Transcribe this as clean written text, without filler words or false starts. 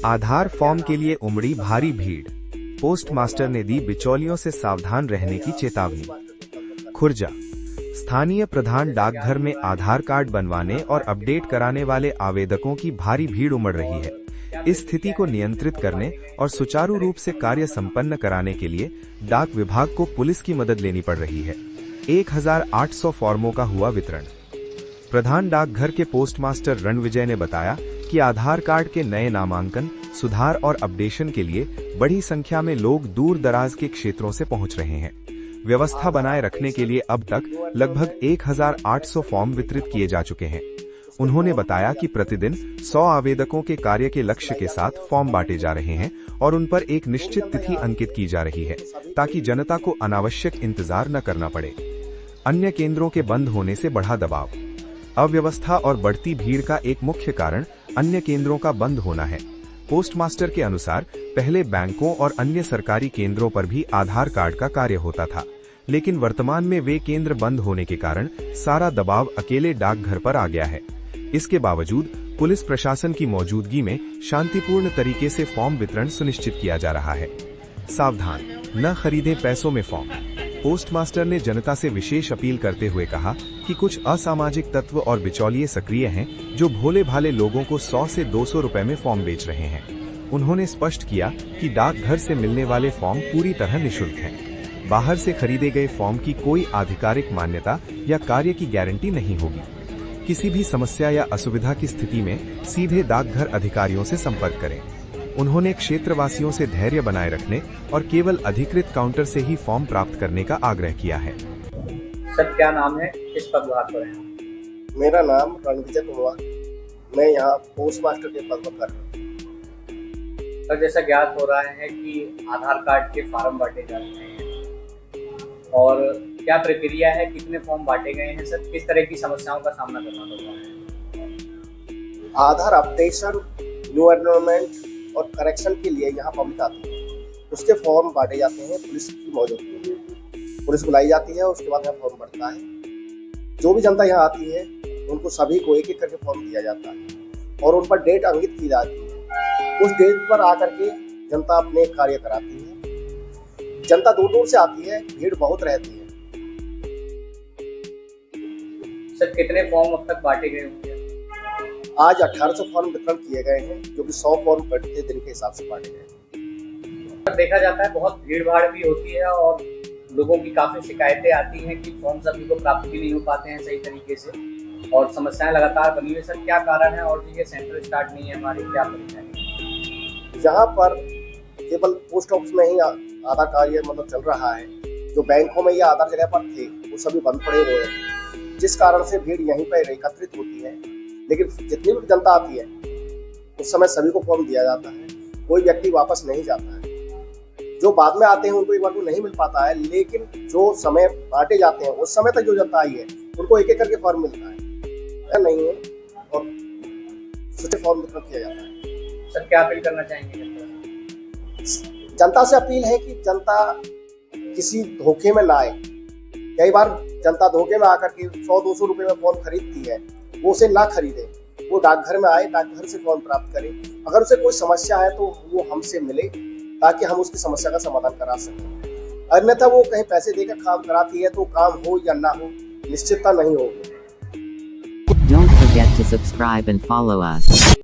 आधार form के लिए उमड़ी भारी भीड़। पोस्टमास्टर ने दी बिचौलियों से सावधान रहने की चेतावनी। खुर्जा स्थानीय प्रधान डाकघर में आधार कार्ड बनवाने और अपडेट कराने वाले आवेदकों की भारी भीड़ उमड़ रही है। इस स्थिति को नियंत्रित करने और सुचारू रूप से कार्य संपन्न कराने के लिए डाक विभाग को पुलिस की मदद लेनी पड़ रही है। 1800 फॉर्मों का हुआ वितरण। प्रधान डाकघर के पोस्टमास्टर रणविजय ने बताया कि आधार कार्ड के नए नामांकन, सुधार और अपडेशन के लिए बड़ी संख्या में लोग दूर दराज के क्षेत्रों से पहुंच रहे हैं। व्यवस्था बनाए रखने के लिए अब तक लगभग 1800 फॉर्म वितरित किए जा चुके हैं। उन्होंने बताया कि प्रतिदिन 100 आवेदकों के कार्य के लक्ष्य के साथ फॉर्म बांटे जा रहे हैं और उन पर एक निश्चित तिथि अंकित की जा रही है ताकि जनता को अनावश्यक इंतजार न करना पड़े। अन्य केंद्रों के बंद होने से बढ़ा दबाव। अव्यवस्था और बढ़ती भीड़ का एक मुख्य कारण अन्य केंद्रों का बंद होना है। पोस्टमास्टर के अनुसार पहले बैंकों और अन्य सरकारी केंद्रों पर भी आधार कार्ड का कार्य होता था, लेकिन वर्तमान में वे केंद्र बंद होने के कारण सारा दबाव अकेले डाकघर पर आ गया है। इसके बावजूद पुलिस प्रशासन की मौजूदगी में शांतिपूर्ण तरीके से फॉर्म वितरण सुनिश्चित किया जा रहा है। सावधान, न खरीदें पैसों में फॉर्म। पोस्टमास्टर ने जनता से विशेष अपील करते हुए कहा कि कुछ असामाजिक तत्व और बिचौलिए सक्रिय हैं जो भोले भाले लोगों को 100 से 200 रुपए में फॉर्म बेच रहे हैं। उन्होंने स्पष्ट किया कि डाकघर से मिलने वाले फॉर्म पूरी तरह निःशुल्क हैं। बाहर से खरीदे गए फॉर्म की कोई आधिकारिक मान्यता या कार्य की गारंटी नहीं होगी। किसी भी समस्या या असुविधा की स्थिति में सीधे डाकघर अधिकारियों से संपर्क करें। उन्होंने क्षेत्रवासियों से धैर्य बनाए रखने और केवल अधिकृत काउंटर से ही फॉर्म प्राप्त करने का आग्रह किया है। सर, क्या नाम है, किस पदभार पर हैं? मेरा नाम रणविजय कुमार, मैं यहाँ पोस्टमास्टर के पद पर कर रहा हूँ। सर, जैसा ज्ञात हो रहा है कि आधार कार्ड के फॉर्म बांटे जा रहे हैं और क्या प्रक्रिया है, कितने फॉर्म बांटे गए हैं सर, किस तरह की समस्याओं का सामना करना पड़ रहा है? आधार अपडेशन, न्यू एनरोलमेंट और करेक्शन के लिए यहाँ पब्लिक आती है, उसके फॉर्म बांटे जाते हैं। पुलिस की मौजूदगी में पुलिस बुलाई जाती है, उसके बाद यहाँ फॉर्म बढ़ता है। जो भी जनता यहाँ आती है उनको सभी को एक एक करके फॉर्म दिया जाता है और उन पर डेट अंकित की जाती है। उस डेट पर आकर के जनता अपने कार्य कराती है। जनता दूर दूर से आती है, भीड़ बहुत रहती है। सर, कितने फॉर्म अब तक बांटे गए होंगे? आज 1800 फॉर्म वितरण किए गए हैं, जो कि 100 फॉर्म प्रति दिन के हिसाब से बांटे गए। देखा जाता है बहुत भीड़ भाड़ भी होती है और लोगों की काफी शिकायतें आती हैं कि फॉर्म सभी को प्राप्त भी नहीं हो पाते हैं सही तरीके से और समस्याएं लगातार बनी हुई। सर, क्या कारण है और ये सेंटर स्टार्ट नहीं है, हमारी क्या परेशानी? यहाँ पर केवल पोस्ट ऑफिस में ही आधार कार्य चल रहा है। जो बैंकों में या आधार जगह पर थे वो सभी बंद पड़े हुए हैं, जिस कारण से भीड़ यहीं पर एकत्रित होती है। लेकिन जितनी भी जनता आती है उस समय सभी को फॉर्म दिया जाता है, कोई व्यक्ति वापस नहीं जाता है। जो बाद में आते हैं उनको एक बार को नहीं मिल पाता है, लेकिन जो समय बांटे जाते हैं उस समय तक जो जनता आई है उनको एक एक करके फॉर्म मिलता है नहीं है और सोचे फॉर्म वितरण किया जाता है। सर, क्या अपील करना चाहेंगे? जनता से अपील है कि जनता किसी धोखे में ना आए। कई बार जनता धोखे में आकर के 100-200 रुपए में फॉर्म खरीदती है, वो उसे ना खरीदे, वो डाकघर में आए, डाकघर से फॉर्म प्राप्त करे। अगर उसे कोई समस्या है तो वो हमसे मिले ताकि हम उसकी समस्या का समाधान करा सकें। अन्यथा वो कहीं पैसे देकर काम कराती है तो काम हो या ना हो निश्चितता नहीं होगी। Don't forget to subscribe and follow us.